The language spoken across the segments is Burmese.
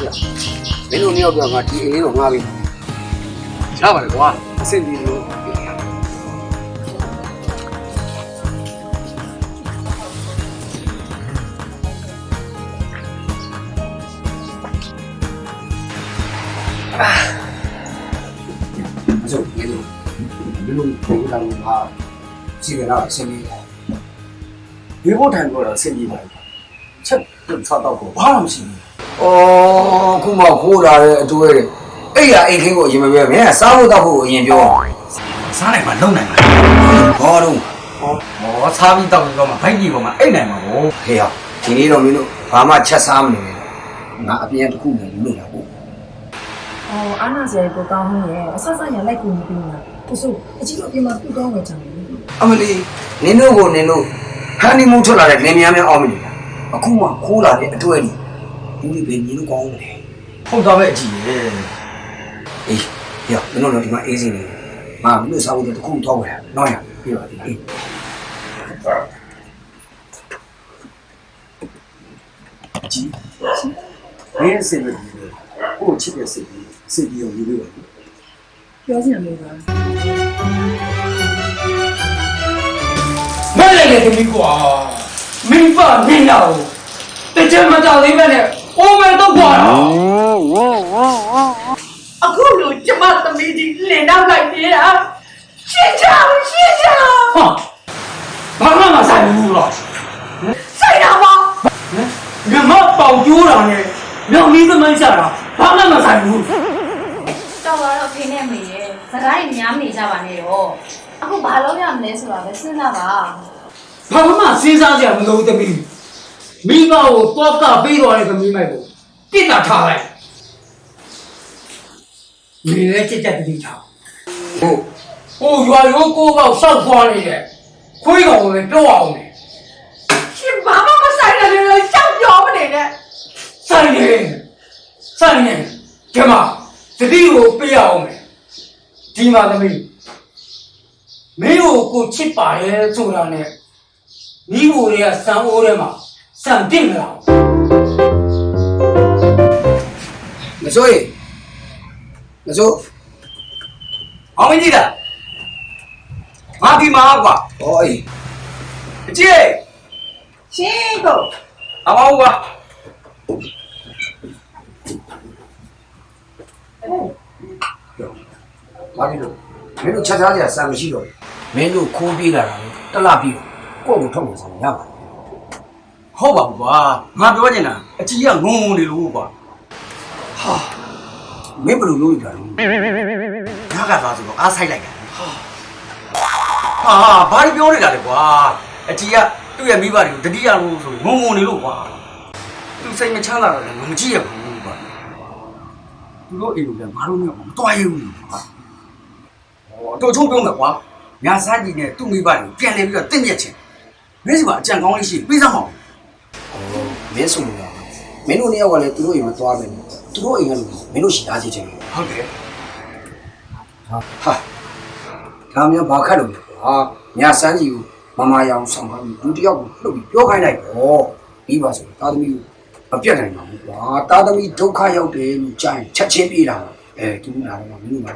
မင်းတို့နှစ်ယောက်ပြောငါဒီအိမ်လေးတော့ငါပြီရပါတယ်ကွာအဆင်ပြေလို့ဆိုမင်းတို့ပုံလာလို့ငါစီကလာအဆင်ပြေဒီဘုတ်ထိုင်တော့အဆင်ပြေပါချက်ပြန်စားတော့ဘာမှမရှိဘူး။အော်ခုမှခိုးလာတဲ့အတွေ့အဲ့ရအိမ်ခင်းကိုအရင်မပြောမင်းကစားဖို့တောက်ဖို့အရင်ပြောစားနိုင်မှာလုံနိုင်မှာဘာလို့ဟောစားပြီးတောက်ပြီးတော့မှဘိုက်ကြီးပေါ်မှာအိတ်နိုင်မှာဗောခေရဒီနေ့တော့မင်းတို့ဘာမှချက်စားမနေနဲ့ငါအပြင်တစ်ခုနေလို့ရဖို့အာနာစရာကိုကောင်းဟင်းရဲ့အဆဆရလိုက်ကူမပြီးလားသူဆိုအကြီးတို့အပြင်မှာပြတော့ဝယ်ကြတယ်အမလီနင်တို့ကိုနင်တို့ဟန်နီမူးထွက်လာတဲ့လင်မယားများအောင်မနေလားအခုမှခိုးလာတဲ့အတွေ့အကြုံဒီဘယ်ကြီးလို့ကောင်းလဲဟုတ်တော့ပဲအကြည့်ရဲ့အေးရမင်းတို့ဒီမှာအေးစင်းနေငါမင်းတို့စားဖို့တခုတော့ဝယ်နော်ရပြပါဒီအေးကြည့်ဘယ်စင်းလဲဟိုချစ်တဲ့စိတ်ကြီးကိုယူပေးပါပြောစရာမလိုပါမလဲလေတမီးကွာမင်းပါနေတော့တကြမကြောက်သေးပဲနဲ့အိုးမဲတော့ကွာအခုလိုကျမသမီးကြီးလင်တော့လိုက်ပြေးတာရှင်းချဟာဘာမှမဆိုင်ဘူးလားဆိုင်တာပါငါမပေါင်ကျိုးတာနဲ့ညောင်မီးသမိုင်းစားတာဘာမှမဆိုင်ဘူးတော်တော့ဖေနဲ့မေရဲ့စကားကြီးများနေကြပါနဲ့တော့အခုဘာလုပ်ရမလဲဆိုတာပဲစဉ်းစားပါဘာမှစဉ်းစားကြမလို့သမီးမိဘကိုတော့ကပေးတော်တဲ့သမီးမိုက်ကိုတိတ်တာထားလိုက်ဒီလည်းကြက်ကြက်တိထားဟိုရွာရိုးကိုပေါက်ဆောက်သွားနေတယ်ခွေးကောင်လည်းပြောအောင်လေရှင်ဘာမှမဆိုင်တယ်လို့ရှောက်ပြောမနေနဲ့ဆိုင်နေကျမတတိကိုပေးအောင်မယ်ဒီမှာသမီးမင်းကိုချစ်ပါရဲ့ဆိုတာနဲ့မိဖို့တွေကစံအိုးထဲမှာစံတင်မလားမစိုးရင်မစိုးအောင်မင်းကြီးလားငါဒီမှာကွာဟောအေးအကျေရှင်းကိုအမောကွာဘာလို့မင်းတို့ချက်သားကြစံမရှိတော့မင်းတို့ခိုးပြေးလာတာတလပြီးကိုယ့်ကိုထုတ်နေစမ်းရပါဟုတ်ပါဘူးကွာငါပြောချင်တာအကြီးကငုံနေလို့ကွာဟာမင်းဘယ်လိုလုပ်ရတာလဲငါကသာဆိုတော့အားဆိုင်လိုက်တာဟာဘာပြောနေတာလဲကွာအကြီးကသူ့ရဲ့မိဘတွေကိုတတိယလို့ဆိုငုံနေလို့ကွာသူစိတ်မချမ်းသာတော့လည်းမကြည့်ရဘူးကွာသူတို့အိမ်ကိုပြန်ငါတို့မျိုးမတွားရဘူးကွာတော်ချုံပြောမယ်ကွာညာစားကြည့်နေသူ့မိဘတွေကိုပြန်လဲပြီးတော့တင့်မြက်ချင်မင်းစီမှာအကြံကောင်းလေးရှိပေးစမ်းမအောင်မင်းဆိုလို့မင်းတို့နှစ်ယောက်ကလည်းသူတို့အိမ်မှာသွားမယ်သူတို့အိမ်ကလည်းမင်းတို့ရှိသားစီချင်တယ်ဟုတ်တယ်ဟာဒါမျိုးဘာခက်လို့လဲကွာညာစမ်းကြီးကိုမမရောင်ဆောင်ပါပြီးလူတစ်ယောက်ကိုလှုပ်ပြီးပြောခိုင်းလိုက်တော့ပြီးပါဆိုတာသမီးကိုမပြတ်နိုင်ပါဘူးကွာတာသမီးဒုက္ခရောက်တယ်လို့ကြားရင်ချက်ချင်းပြေးလာသူလာတော့မင်းတို့က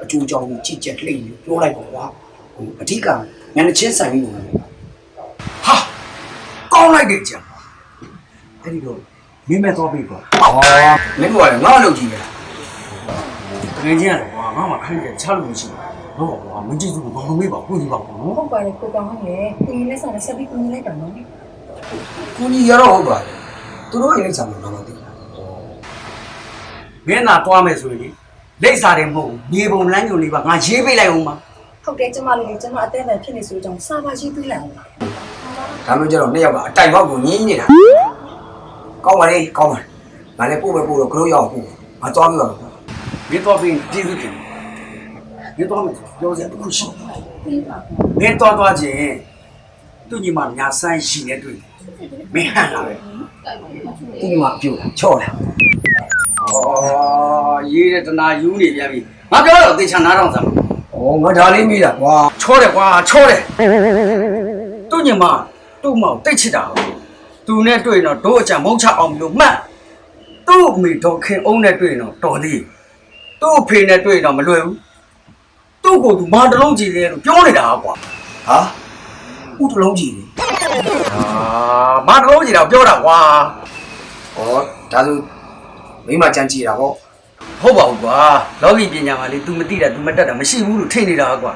အကျိုးကြောင့်ကြည့်ချက်လှိမ့်ပြီးပြောလိုက်ပါကွာအဓိကညနေချင်းဆိုင်ပြီးလို့ဟာကောင်းလိုက်တယ်ကြာအဲ့ဒီတော့မင်းမဲ့တော့ပြီကွာမင်းတို့ကလည်းငါ့လုပ်ကြည့်ရတာငင်းချင်းရတယ်ကွာငါမှခိုင်းတယ်ချလို့မရှိဘူးတော့ကွာမကြည့်ဘူးဘာလို့မေးပါကိုကြီးပါကွာဟုတ်ပါတယ်ကိုကောင်းဟင်းရဲ့ကိုကြီးလက်ဆောင်ဆက်ပြီးကိုကြီးလိုက်တာနော်ကိုကြီးရတော့ဟုတ်ပါတယ်သူတို့အိမ်လိပ်စာမှာတော့မသိဘူးမင်းသာတွားမယ်ဆိုရင်လိပ်စာတယ်မဟုတ်ဘူးမြေပုံလမ်းညွန်လေးပါငါရေးပေးလိုက်အောင်ပါဟုတ်တယ်ကျမလေးကျွန်တော်အသေးအံဖြစ်နေဆိုကြောင့်စာပါရေးပေးလိုက်အောင်ဒါမျိုးကျတော့နှစ်ယောက်ကအတိုင်ပေါက်ကိုညင်းနေတာကောင်းပါလေကောင်းပါငါလည်းပို့တော့ခလို့ရအောင်ပို့ငါသွားပြီးတော့မင်းသွားပြီးကျေးဇူးတင်မင်းသွားမယ်ပြောစရာတခုရှိမင်းသွားခြင်းသူညီမညာဆိုင်ရှိနေတွေ့မင်းဟန်လာပဲသူညီမအပြို့ချော့လာရေးတဲ့တနာယူနေပြန်ပြီငါပြောတော့သေချာနားထောင်စမ်းငါဒါလေးမိတာကွာချောတယ်ကွာချောတယ်သူညီမသူ့မောင်တိတ်ချစ်တာသူနဲ့တွေ့တော့တို့အကြမုန်းချအောင်လို့မှတ် သူ့မိတော်ခင်အောင်နဲ့တွေ့တော့တော်သေးသူ့ဖေနဲ့တွေ့တော့မလွယ်ဘူးသူ့ကိုသူမာတလုံးကြည့်တယ်လို့ပြောနေတာကွာဟာဥတလုံးကြည့်တယ်မာတလုံးကြည့်တာပြောတာကွာဩဒါဆိုမိမကြမ်းကြည့်တာပေါ့ဟုတ်ပါဘူးကွာလောကီပညာမှာလေ तू မသိတာ तू မတတ်တာမရှိဘူးလို့ထင်နေတာကွာ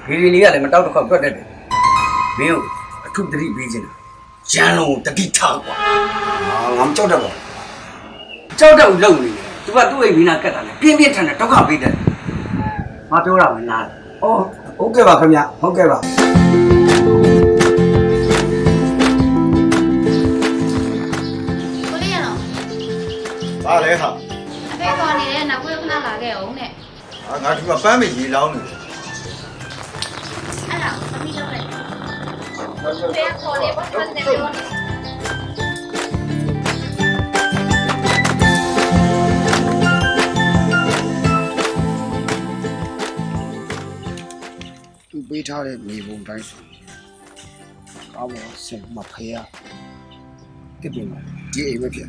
ဗီဒီလေးကလည်းမတောက်တော့ခောက်တွက်တတ်တယ်မင်းတို့အထုတတိပေးခြင်းရန်လုံးကိုတတိထားကွာငါမကြောက်တတ်ပါကြောက်တော့လုံနေတယ် तू ကသူ့အိမ်မင်းနာကတ်တာလေပြင်းပြင်းထန်တဲ့ဒုက္ခပေးတယ်ငါပြောတာမနာဩဟုတ်ကဲ့ပါခင်ဗျဟုတ်ကဲ့ပါ ကိုလေးရတော့ ဘာလဲဟာ အဖေကောနေတဲ့နောက်ကိုခဏလာခဲ့အောင်နဲ့ ငါဒီမှာပန်းမရေလောင်းနေတယ် အဲ့ဒါသမီးလုပ်လိုက်ဖေကခေါ်နေပါဆက်နေပြောနေ သူပေးထားတဲ့နေပုံတိုင်းဆိုကောင်းပါဆင်မဖေးရတစ်ပြင်မှာဒီအိမ်ပဲဖြစ်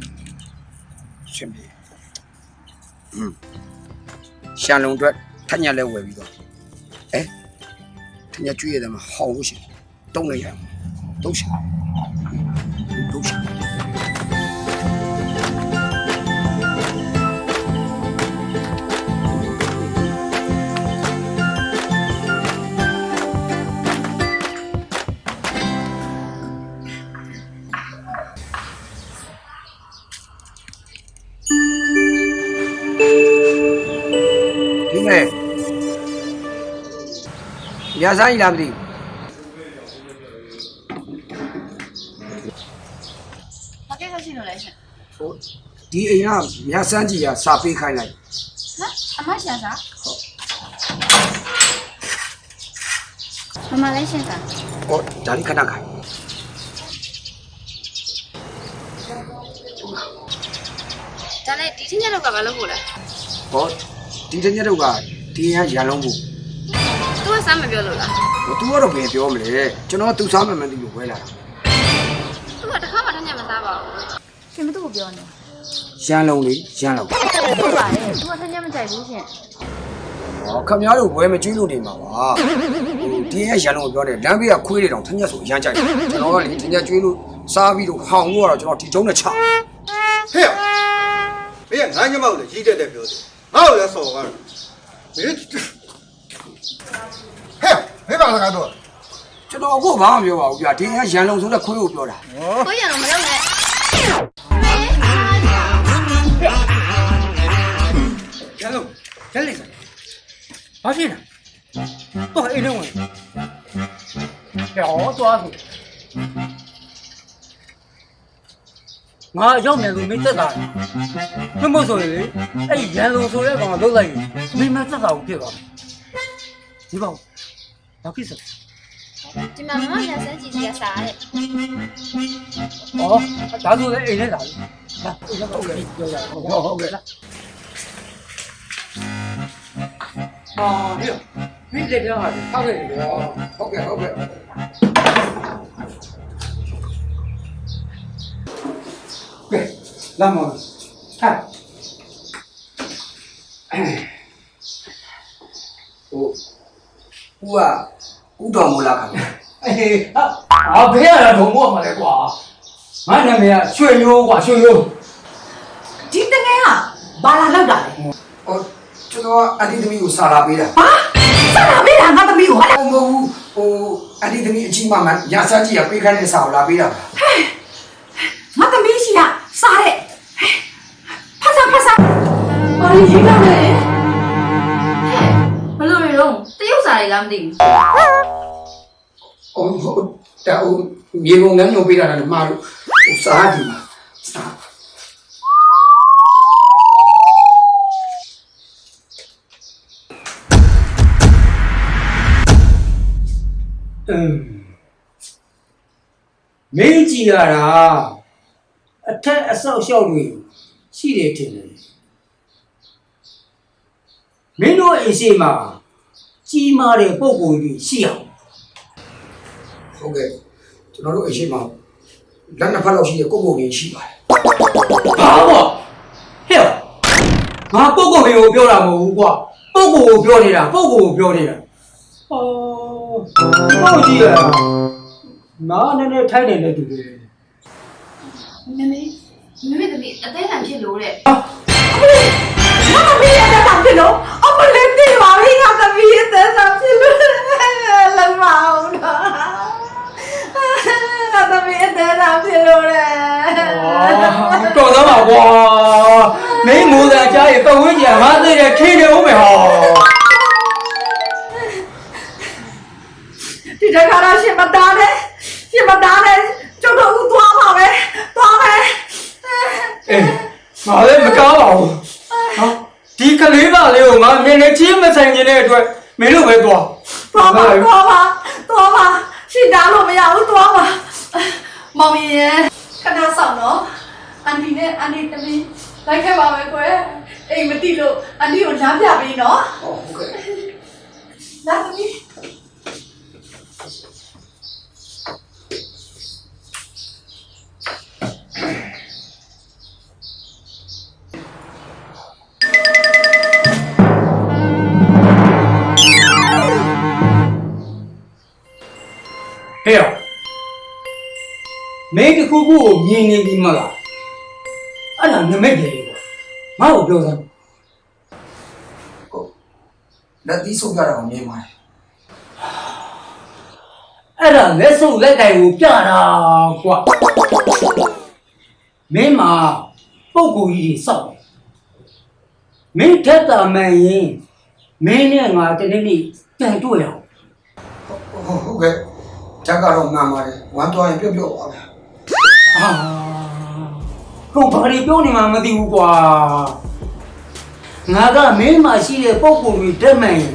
ရှင်ပြေရှန်လုံးအတွက်ထညက်လဲဝယ်ပြီးတော့ထညက်ကျွေးရတယ်မှာဟောင်းလို့ရှိရင်တုံးလိုက်ရတုံးရှာတုံးရှာညာဆိုင်လာမသိ ဘာကိစ္စရှိလို့လဲရှင် ဘူးဒီအိမ်ကမြတ်စမ်းကြီးကစာပေးခိုင်းလိုက် ဟမ်အမရှင်စားမမလေးရှင်စား ဟောဒါလေးခဏခိုင်း ဒါနဲ့ဒီချင်းရက်တော့ကဘာလုပ်ဖို့လဲ ဟောဒီတညက်တော့ကဒီအိမ်ကရန်လုံးဖို့ သူကစားမပြောလို့လား သူကတော့ဘယ်ပြောမလဲကျွန်တော်သူစားမှမသိလို့ဝဲလာတာ သူကတစ်ခါမှထညက်မစားပါဘူးရှင်မသူ့ကိုပြောနေ ရန်လုံးလေးရန်လုံး ဟုတ်ပါတယ်သူကထညက်မကြိုက်ဘူးရှင် ဟောခမများတို့ဝဲမကျွေးလို့နေမှာပါဒီအိမ်ကရန်လုံးကိုပြောတယ်လမ်းဘေးကခွေးတွေတောင်ထညက်ဆိုအရန်ကြိုက်တယ်ကျွန်တော်ကလေထညက်ကျွေးလို့စားပြီးတော့ဟောင်လို့ကတော့ကျွန်တော်ဒီကျုံးနဲ့ချ ဟဲ့မင်းငါညမောက်လေကြီးတက်တယ်ပြောတယ်ငါ့ကိုလည်းဆော်ကားမင်းဟဲ့မင်းပါစကားတော့ ကျွန်တော်အခုဘာမှမပြောပါဘူးဗျာဒီအိမ်ကရန်လုံးဆိုတဲ့ခွေးကိုပြောတာ ကိုရတော့မလုပ်နဲ့ ရလို့ရက်လိုက်စမ်းဘာဖြစ်လဲတော့အိမ်ထဲဝင်ဟဲ့ဟောသွားပြီငါရောက်နေလို့မင်းသက်တာမမို့ဆိုရင်လေအဲ့ရန်လုံးဆိုတဲ့ကောင်ကလုတ်လိုက်ရင်မင်းမသက်တာကိုဖြစ်သွားဒီပေါ့ဘာဖြစ်စလဲ ဒီမှာမမညာစမ်းကြည့်ကြစားတဲ့ 哦，打住了，哎，那打住，来，ဟုတ်ကဲ့ပြောရအောင်ဟုတ်ကဲ့လားဟာဒီမင်းလက်ပြောဟာထောက်ခဲ့တယ်ရော ဟုတ်ကဲ့ဟုတ်ကဲ့ကဲလာမဟာဟိုဦးတော်မိုးလာခင်ဗျ အေးဟာဘယ်ရတာဘုံဘောမှာလဲကွာငါနာမည်ကရွှေရိုးကွာရွှေရိုး ဒီတငယ်ကဘာလာလောက်တာလဲ ဟိုကျွန်တော်အန်တီသမီးကိုစာလာပေးတာ ဟာဆက်လာပေးတာငါသမီးကိုဟာလား မဟုတ်ဘူးဟိုအန်တီသမီးအချင်းမမရာစကြီးကပေးခိုင်းတဲ့စာကိုလာပေးတာ ငါသမီးရှိရစားတဲ့ဖတ်စားဘာလို့ရေးလာလဲ ဘလို့လဲတော့တရုတ်စာတွေလားမသိဘူး ဟိုတာဟိုမြေပုံငန်းညိုပေးတာလည်းမှားလို့ဟိုစာဒီမှာစာမင်းကြည့်ရတာအထက်အဆောက်အအုံတွေရှိတယ်ထင်တယ်မင်းတို့အိမ်ရှိမှာကြီးမားတဲ့ပုံပုံကြီးရှိအောင် ဟုတ်ကဲ့ကျွန်တော်တို့အရှိမလက်နှစ်ဖက်လောက်ရှိတဲ့ကိုယ့်ကိုယ်ကြီးရှိပါတယ် ဘာပေါ့ ငါပုတ်ကိုဟေကိုပြောတာမဟုတ်ဘူးကွာပုတ်ကိုပြောနေတာပုတ်ကိုပြောနေတာဟောပုတ်ကြီးရနားနည်းနည်းထိုက်နေတဲ့သူတွေ မမေသမီးအသေးခံဖြစ်လို့တဲ့ ငါသမီးရဲ့တက်တာဖြစ်လို့အမလေးပြေပါပြီငါသမီးရဲ့တက်တာဖြစ်လို့လုံမအောင်တော့ငါသမီးရဲ့တက်တာဖြစ်လို့လေ တော်သားပါကွာမင်းမိုးသားကြားရင်ပတ်ဝန်းကျင်ငါသိတယ်ခင်းနေဦးမယ်ဟော ဒီတခါတော့ရှင်မသားနဲ့ကျုပ်တို့ဦးသွားပါပဲသွားမယ် အေးငါလည်းမကားပါဘူးဟာဒီကလေးပါလေးကိုငါနည်းနည်းချင်းမဆိုင်နေတဲ့အတွက်မင်းတို့ပဲသွား သွားပါရှင်တားလို့မရဘူးသွားပါမောင်ရင်ခဏဆောင်တော့အန်ဒီနဲ့အန်ဒီသမီးလိုက်ခဲ့ပါမယ်ကွယ်အိမ်မတိလို့အန်ဒီကိုလမ်းပြပေးနော် ဟုတ်ကဲ့ လာသမီး ဟဲ့မင်းတခုခုကိုမြင်နေပြီမလားအဲ့ဒါနမိတ်တယ်ငါ့ကိုပြောစမ်း လက်သီးဆုပ်ကြတာကိုမြင်ပါတယ် အဲ့ဒါလက်စုပ်လက်တိုင်ကိုပြတာကွာမင်းမှာပုတ်ကိုကြီးစောက်တယ်မင်းထက်တာမှန်ရင်မင်းနဲ့ငါတနေ့နေ့ပြန်တွေ့ရအောင် ဟုတ်ကဲ့ဓာတ်ကတော့မှန်ပါတယ်ဝမ်းသွားရင်ပြုတ်ပြုတ်ပါပဲ အာကိုဘာတွေပြောနေမှမသိဘူးကွာငါကမင်းမှာရှိတဲ့ပုတ်ကိုကြီးတက်မှန်ရင်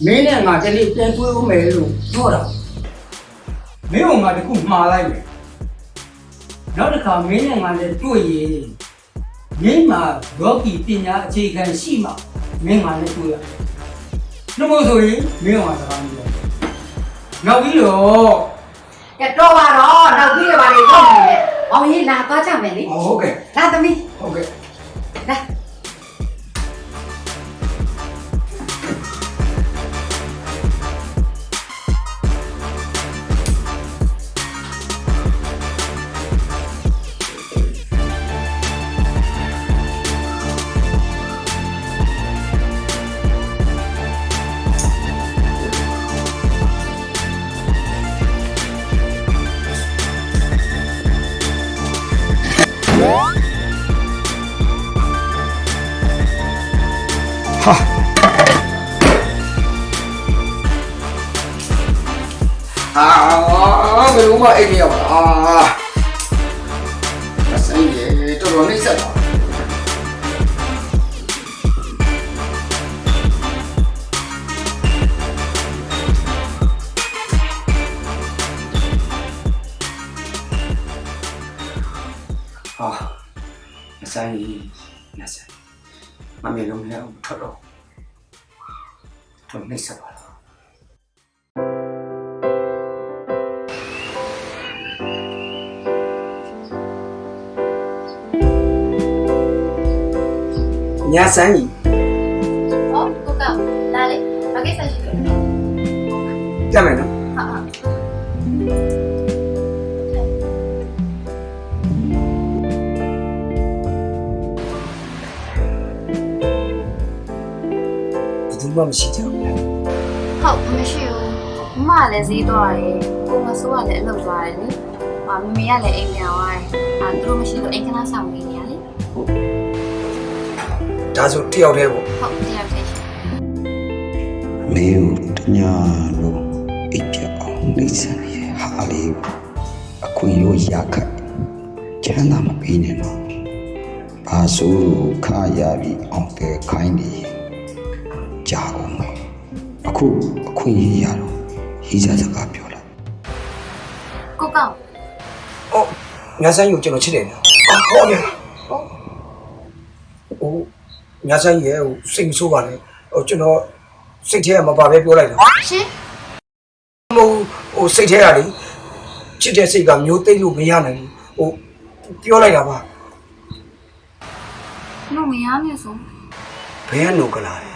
မင်းနဲ့ငါတနေ့ပြန်တွေ့ဦးမယ်လို့ပြောတာမင်းကငါတခုမှားလိုက်မယ်နောက်တစ်ခါမင်းနဲ့ငါလည်းတွေ့ရင်မင်းမှာလောကီပညာအခြေခံရှိမှမင်းငါလည်းတွေ့ရတယ်။နှမို့ဆိုရင်မင်းကစကားပြောနောက်ပြီးတော့ ကဲတော့ပါတော့နောက်ပြီးတော့ပါလေတော့နေတယ်မောင်ရင်လာသွားကြမယ်လေ ဟုတ်ကဲ့ လာသမီး ဟုတ်ကဲ့ လာ ဘယ်လိုမှအိမ်မရောက်တာအစင်းကြီးတော်တော်နှိမ့်ဆက်တာအစင်းကြီးနှက်ဆက်မမေလုံးလည်းထွက်တော့နှိမ့်ဆက်ပါလားညာဆန်းကြီး ဟောကိုကလာလေဘာကိစ္စရှိလဲ ကြမယ်နော် ဟာဘယ်သူမှမရှိကြဘူး ဟုတ်မရှိဘူးမမလည်းဈေးတော့ရတယ်ကိုမဆိုးကလည်းအလုပ်သွားတယ်လေမမေကလည်းအိမ်ပြန်သွားတယ်သူတို့မရှိလို့အိမ်ကနာဆောင်နေနေရလေ ဒါဆိုတယောက်တည်းပေါ့ ဟုတ်တရားဖြစ်ရှင် မင်းတို့တညာလို့အိပ်ပြအောင်နှိမ့်ဆက်နေတဲ့ဟာလေးအခွင့်ရိုးရခတ်ကျန်းသာမပေးနဲ့တော့ဘာဆိုလို့ခါရပြီးအောင်ပဲခိုင်းနေကြာအောင်အခုအခွင့်ရတော့ရေးစားစကားပြောလိုက် ကိုကောင် အော်ညာဆန်းကြီးကိုကျွန်တော်ချစ်တယ်နော်ဟုတ်တယ်ဟိုညာဆန်းကြီးရဲ့ဟိုစိတ်မဆိုးပါနဲ့ဟိုကျွန်တော်စိတ်ထဲကမပါပဲပြောလိုက်တာ ရှင် မဟုတ်ဟိုစိတ်ထဲကလေချစ်တဲ့စိတ်ကမျိုးသိမ့်လို့မရနိုင်ဘူးဟိုပြောလိုက်တာပါ လို့မရနဲ့ဆို ဘယ်ကနိုကလာလဲ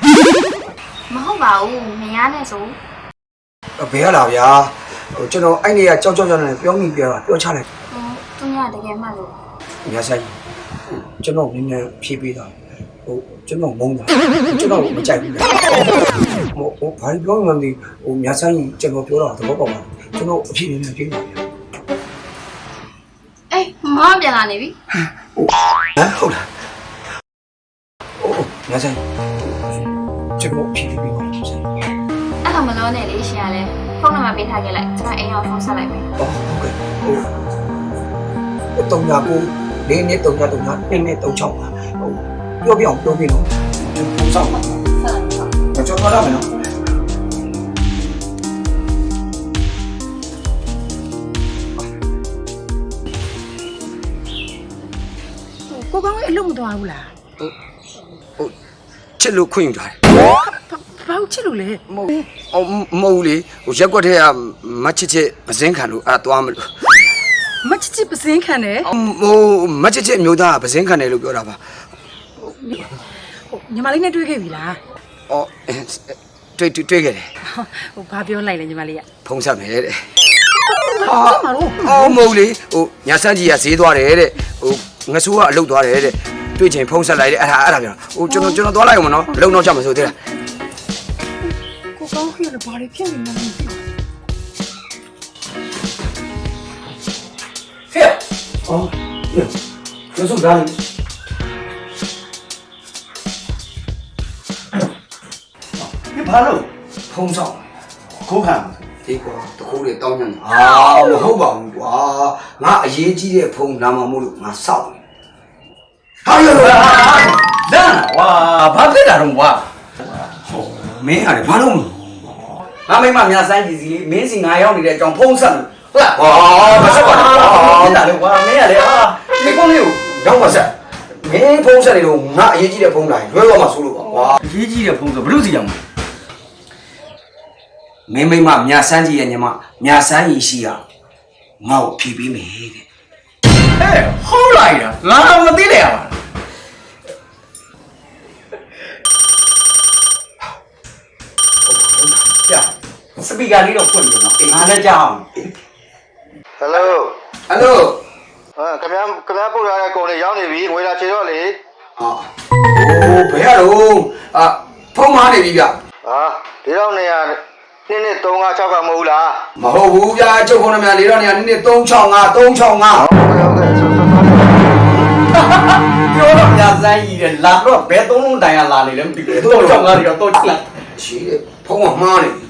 မဟုတ်ပါဘူးမရနဲ့ဆို ဘယ်ကလာဗျာဟိုကျွန်တော်အဲ့နေကကြောက်နဲ့ပြောမိပြောတာပြောချလိုက် သူကတကယ်မှလို့ မြတ်ဆိုင်ကျွန်တော်နည်းနည်းဖြည့်ပေးတာဟိုကျွန်တော်မုန်းတာကျွန်တော်မကြိုက်ဘူးဟိုဘာပြောမှမသိဟိုမြတ်ဆိုင်ကျွန်တော်ပြောတာသဘောပေါက်ပါကျွန်တော်အဖြေနဲ့ပြေးပါဗျာ အေးမမပြန်လာနေပြီ ဟုတ်လားဟိုမြတ်ဆိုင်ကျွန်တော်ဖြည့်ပေးပါမြတ်ဆိုင် အဲ့တော့မလို့နဲ့လေရှင်ကလည်းဖုန်းနံပါတ်ပေးထားခဲ့လိုက်ကျွန်မအိမ်ရောက်ဖုန်းဆက်လိုက်မယ် ဟုတ်ကဲ့ဟိုတုံညာကိုလေးနဲ့တုံညာနှစ်နဲ့တုံချောင်းပါဟိုပြောပြအောင်ပြောပြတော့ကျွန်တော်စောင့်ပါကျွန်တော်ရမယ်နော် ကိုကောင်းလေးအလုပ်မသွားဘူးလား ဟိုချစ်လို့ခွင့်ယူထားတယ် ဘာလို့ချစ်လို့လဲ မဟုတ်ဘူးလေဟိုရက်ကွက်ထဲကမချစ်ပစင်းခံလို့အဲ့သွားမလို့ မချစ်ချစ်ပစင်းခံတယ် ဟိုမချစ်မျိုးသားကပစင်းခံတယ်လို့ပြောတာပါ ညီမလေးနဲ့တွေ့ခဲ့ပြီလား အော်တွေ့ခဲ့တယ် ဟိုဘာပြောလိုက်လဲညီမလေးက ဖုံးဆက်မယ်တဲ့ ဘာမှမလို့ အော်မဟုတ်လေဟိုညာဆန်းကြီးကဈေးသွားတယ်တဲ့ဟိုငဆိုးကအလုပ်သွားတယ်တဲ့တွေ့ချင်းဖုံးဆက်လိုက်တဲ့အဲ့ဒါပြောဟိုကျွန်တော်သွားလိုက်အောင်မနော်အလုပ်တော့ချက်မဆိုသေးလား ကိုကောင်းကြီးလည်းဘာတွေဖြစ်နေမှန်းမသိဘူး ဟဲ့အော်ငဆိုးဒါလေးဒီဘာလို့ဖုံးဆောင်ခိုးခံဒီကွာတခိုးတွေတောင်းညံ့အာမဟုတ်ပါဘူးကွာငါအရေးကြီးတဲ့ဖုံးလာမှမို့လို့ငါစောက်ဟာရလာဝါဘာဖြစ်တာတော့ကွာဟိုမင်းရတယ်ဘာလို့မငါမိမများဆိုင်ကြီးစီလေးမင်းစီငါရောက်နေတဲ့အကြောင်းဖုံးဆက်လို့ဟုတ်လားဟောမဆက်ပါနဲ့ဖြစ်တာလေကွာမင်းရတယ်ဟာဒီကုန်းလေးကိုရောက်ပါဆက်မင်းဖုံးဆက်နေတော့ငါအရေးကြီးတဲ့ဖုံးလာရင်လွှဲတော့မှဆိုလို့ကွာအရေးကြီးတဲ့ဖုံးဆိုဘလို့စီကြောင်မင်းမိမမြဆန်းကြီးရဲ့ညီမမြဆန်းကြီးရှိရငါ့ကိုဖြေပေးမယ်တဲ့ဟဲ့ဟုတ်လိုက်တာငါတော့မသိလိုက်ရပါဘူးကြာစပီကာလေးတော့ဖွင့်ပြီးတော့အေးငါလည်းကြားအောင် ဟယ်လို ဟယ်လို ခင်ဗျာပို့ထားတဲ့ကုန်တွေရောက်နေပြီငွေလာချေတော့လေ ဟာအိုးဘယ်ရတော့ဖုန်းမနေပြီဗျ ဟာဒီတော့နေရ2နဲ့3 5 6ကမဟုတ်ဘူးလား မဟုတ်ဘူးဗျာချုပ်ခုနမြလေးတော့နေရနေ့365 365ပြောတော့မြဆန်းကြီးတယ်လာတော့ဘယ်သုံးလုံးတိုင်ရလာနေလဲမသိဘူး365တွေတော့တော့ချစ်လိုက်ရှိတယ်ဖုန်းကမှားနေပြီ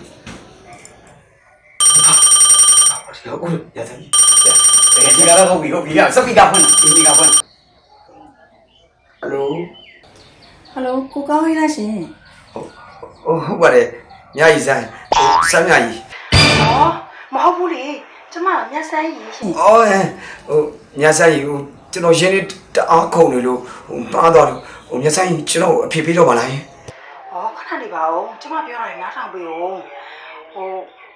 ဟုတ်ရတဲ့ကြီးဒီကတော့ဟုတ်ပြီစပီကာဖွင့်ဒီကဖွင့်ဟယ်လို ဟယ်လိုကိုကောင်းကြီးလားရှင် ဟုတ်ပါတယ်မြကြီးဆိုင်ဆန်းမြကြီး ဩမဟုတ်ဘူးလေကျမမျက်စိရည်ရှင် အော်ဟိုမြဆိုင်ကြီးဟိုကျွန်တော်ရင်းနေတအားခုန်နေလို့ဟိုပါတော့ဟိုမြဆိုင်ကြီးကျွန်တော်အဖေပေးတော့ပါလား ဩခဏနေပါဦးကျမပြောတာနားထောင်ပေးဦးဟို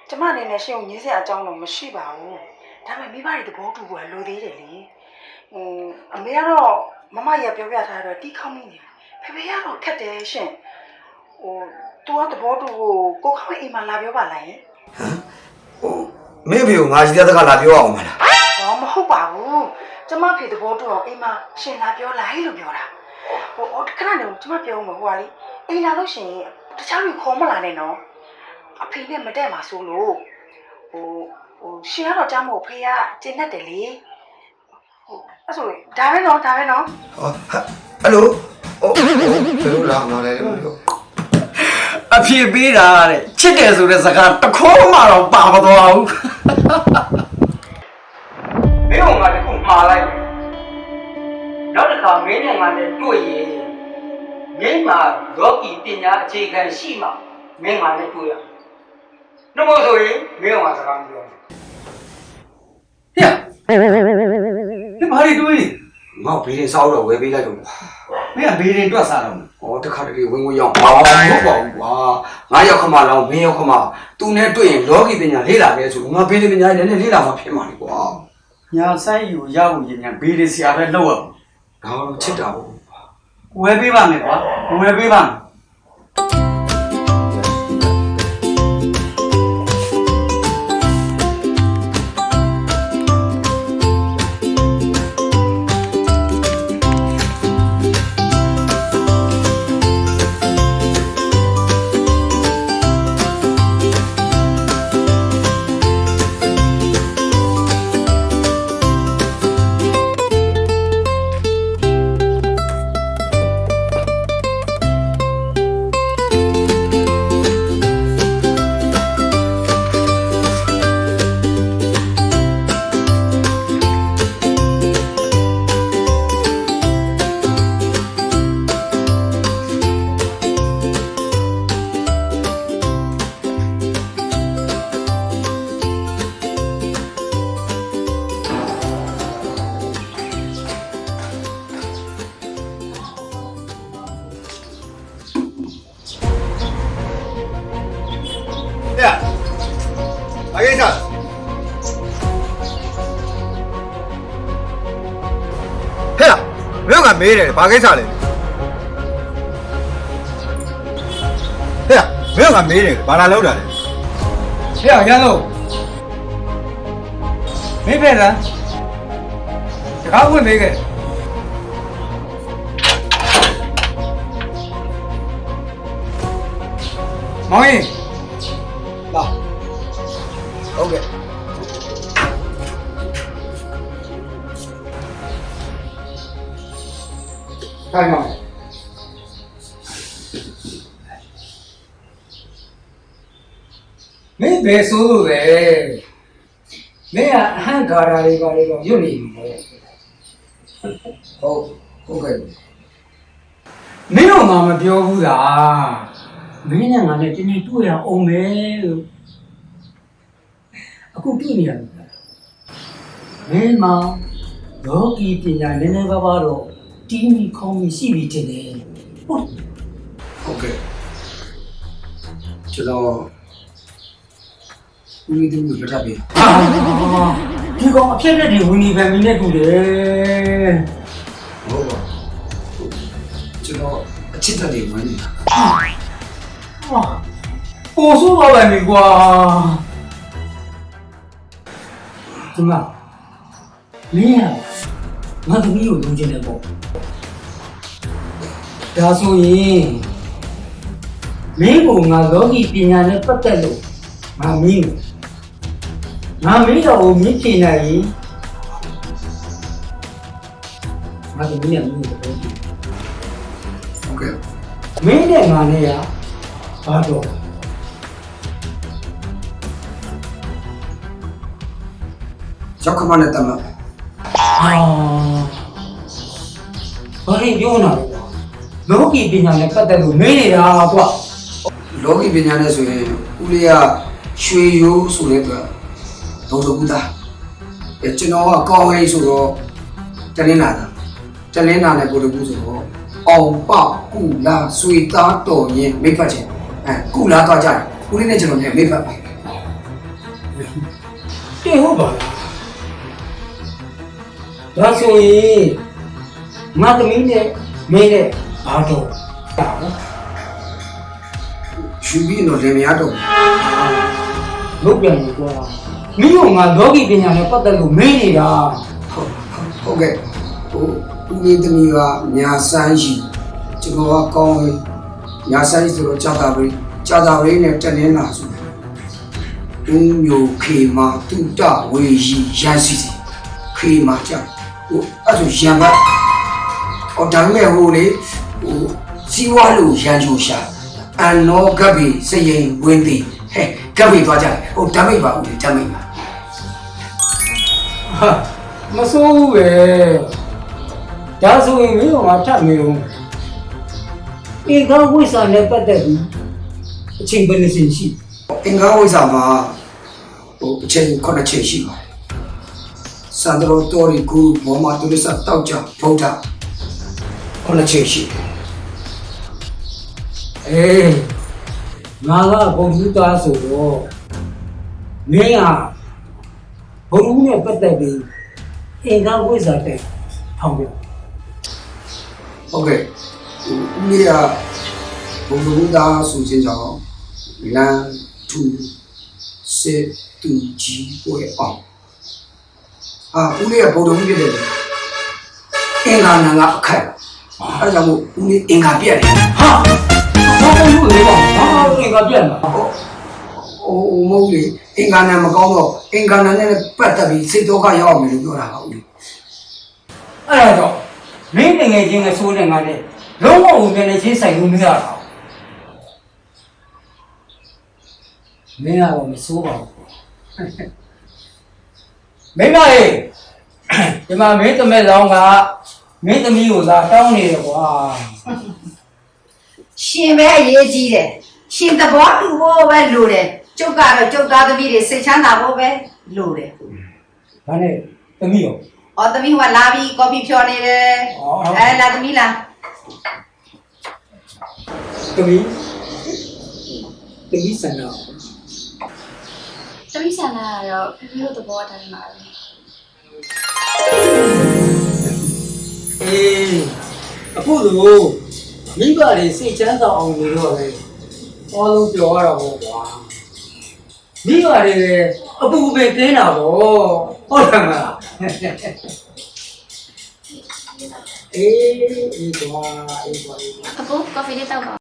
ကျမအနေနဲ့ရှင်ကိုညင်းစရာအကြောင်းတော့မရှိပါဘူးဒါပေမဲ့မိဘတွေသဘောတူဖို့လိုသေးတယ်လေအမေကတော့မမရပြောပြထားတော့တီးခေါင်းနေတယ်ဖေဖေကတော့ခက်တယ်ရှင်ဟိုသူကသဘောတူကိုခေါင်းအိမ်မှာလာပြောပါလားယင် ဟိုမင်းဖေကိုငါကြီးတဲ့ကလာပြောအောင်မလား ဟောမဟုတ်ပါဘူးကျမဖေသဘောတူအောင်အိမ်မှာရှင်လာပြောလိုက်လို့ပြောတာဟိုခဏနေကျမပြောမှာဟိုကလေအိမ်လာလို့ရှင်တခြားလူခေါ်မလာနဲ့နော်အဖေနဲ့မတက်မှာဆိုလို့ဟိုရှင်ကတော့ကြားမို့ဖေကကျင်းတတ်တယ်လေဟိုအဲ့ဆိုဒါပဲနော် ဟောဟယ်လိုဘယ်လိုလာမလဲလို့အဖေပေးတာတဲ့ချစ်တယ်ဆိုတဲ့စကားတခေါမှတော့ပါမသွားဘူးမင်းကငါတခုမှားလိုက်နောက်တစ်ခါမင်းနဲ့ငါနဲ့တွေ့ရင်မင်းမှာလောကီပညာအခြေခံရှိမှမင်းငါနဲ့တွေ့ရနှမို့ဆိုရင်မင်းကငါစကားမပြောဘူးဟဲ့ဘာတွေတွေးငါဘေးရင်စားတော့ဝယ်ပေးလိုက်တော့မင်းကဘေးရင်တွက်စားတော့ဩတခါတလေဝင်ဝင်ရောက်ဟုတ်ပါဘူးကွာငါရောက်ခမလောင်းမင်းရောက်ခမသူနဲ့တွေ့ရင်လောကီပညာလေ့လာခဲ့ဆိုငါဘေးရင်ပညာလည်းလေ့လာမှဖြစ်မှာလေကွာညာဆိုင်ယူရောက်ရင်ညာဘေးရင်ဆရာပဲလောက်ရဒါတော့ချစ်တာပေါ့ ဝယ်ပေးပါမယ်ကွာဝယ်ပေးပါမယ် 呀，马先生。ဟဲ့မင်းကမေးတယ်ဘာကိစ္စလဲဟဲ့မင်းကမေးတယ်ဘာလာလောက်တာလဲ ဟဲ့ရန်လို့မင်းဖက်လားတကားဝင်မေးခဲ့မောင်ရင်လာ ဟုတ်ကဲ့ ခိုင်ပါမင်းဘယ်ဆိုးလို့လဲမင်းကအဟံကာရာတွေပါလေတော့ညွတ်နေပြီလေ ဟုတ်ကဲ့ မင်းတော့ငါမပြောဘူးလားမင်းနဲ့ငါနဲ့တင်းတင်းတွေ့ရအောင်မယ်လို့အခုတွေ့နေရတယ်မင်းမလောကီပညာနည်းနည်းပါးပါတော့တီးမီခေါင်းမီရှိပြီတင်တယ်ဟုတ် ဟုတ်ကဲ့ကျွန်တော်ဦးလေးတို့ပြတ်ပြီ ဒီကောင်အဖြစ်နဲ့ဒီဝီနီဗန်မီနဲ့တူတယ် ဟုတ်ပါကျွန်တော်အချစ်တက်တွေဝင်နေတာ ပို့ဆိုးတော့လည်းကွာဒီမှာမင်းကငါသမီးကိုလုံချင်တယ်ပေါ့ဒါဆိုရင်မင်းကငါလောကီပညာနဲ့ပတ်သက်လို့ငါမင်းတော့မင်းဖြေနိုင်ရင်ငါသမီးကမင်းကိုပြောကြည့် ဟုတ်ကဲ့ မင်းနဲ့ငါနဲ့ကဘာတော့ ရောက်ခမနဲ့တမန် ဘာလို့ပြောနေတာလဲလောကီပညာနဲ့ပတ်သက်လို့မင်းနေတာကွာ လောကီပညာနဲ့ဆိုရင်ဦးလေးကရွှေရိုးဆိုတဲ့အတွက်ဒုံစကူသားကျွန်တော်ကကောင်းရေးဆိုတော့တလင်းလာနဲ့ကိုတကူဆိုတော့အောင်ပေါကုလာဆွေသားတော်ရင်မိဖတ်ချင်းကုလာတော့ကြတယ်ဦးလေးနဲ့ကျွန်တော်နဲ့မိဖတ်ပါ တဲ့ဟုတ်ပါလားဒါဆိုရင်ငါသမီးနဲ့မင်းနဲ့ဘာတော့ ယူပြီးတော့လင်မယားတော့ လုပ်ပြန်လို့ကွာမင်းကငါလောကီပညာနဲ့ပတ်သက်လို့မင်းနေတာ ဟုတ်ကဲ့ဦးလေးသမီးကညာဆန်းရှိကျွန်တော်ကကောင်းရေးညာဆန်းရှိဆိုတော့ကြာတာပဲနဲ့တလင်းလာဆိုဦးမျိုးခေမာတုတဝေရီရန်စီခေမာကြအဲ့ဆိုရန်ပါဒါပေမဲ့ဟိုလေစီဝါလို့ရန်ချိုရှာအန်နောကပ်ပြီးစရင်ဝင်းသည်ဟဲ့ကပ်ပြီးသွားကြတယ်ဓာမိတ်ပါဦးလေဓာမိတ်ပါ ဟာမစိုးဘူးပဲဒါဆိုရင်မင်းကငါထပ်မေးဦးအေကဝိစာနဲ့ပတ်သက်ပြီးအချိန်ဘယ်နှစင်ရှိ အင်္ဂါဝိဇ္ဇာမှာအချိန်9ချိန်ရှိပါတယ်။စန္ဒရောတော်ရီကူဘောမာတူရစတောက်ကြဗုဒ္ဓ9ချိန်ရှိတယ် အေးငါကဘုံသူသားဆိုတော့မင်းကဘုံသူနဲ့ပတ်သက်ပြီးအင်္ဂါဝိဇ္ဇာတဲ့ထောင်ပြ ။ဟုတ်ကဲ့ ဦးလေးကဘုံဘုံသားဆိုခြင်းကြောင့်လမ်းထူစစ်တူကြီးပွဲအောင်ဦးလေးကဘုံတော်ကြီးဖြစ်တယ်အင်္ဂါနာကအခိုက်အဲ့ဒါကြောင့်မို့ဦးလေးအင်္ဂါပြက်တယ် ဟာဘာလို့လဲဘာအင်္ဂါပြတ်မှာ မဟုတ်လေအင်္ဂါနာမကောင်းတော့အင်္ဂါနာနဲ့ပတ်သက်ပြီးစိတ်ဒုက္ခရောက်မယ်လို့ပြောတာပါဦးလေး အဲ့ဒါတော့မင်းငယ်ချင်းကဆိုးနေငါနဲ့လုံးဝဝင်နေချင်းဆိုင်လို့မရတော့မင်းကတော့မဆိုးပါဘူးမင်းမလေးဒီမှာမင်းသမက်လောင်းကမင်းသမီးကိုသာတောင်းနေတယ်ကွာ ရှင်ပဲအရေးကြီးတယ်ရှင်သဘောတူဖို့ပဲလိုတယ်ကျုပ်ကတော့ကျုပ်သားသမီးတွေစိတ်ချမ်းသာဖို့ပဲလိုတယ် ဒါနဲ့သမီးရော အော်သမီးကလာပြီးကော်ဖီဖြော်နေတယ်လာသမီးလာ သမီးဆန္ဒ သမီးဆန္ဒကတော့ပြပြလို့သဘောထားနေပါလေ အေးအခုလိုမိဘတွေစိတ်ချမ်းသာအောင်နေတော့လေအားလုံးပြောရတာပေါ့ကွာမိဘတွေလည်းအပူပင်ကင်းတာပေါ့ဟုတ်တယ်မလားအေးကွာ အကိုကော်ဖီလေးတောက်ပါ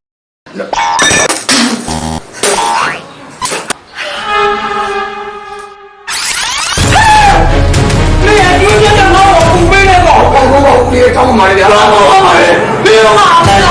你还有点让我不背那个， ဦးလေးတောင်းပါလေဗျာ 没有。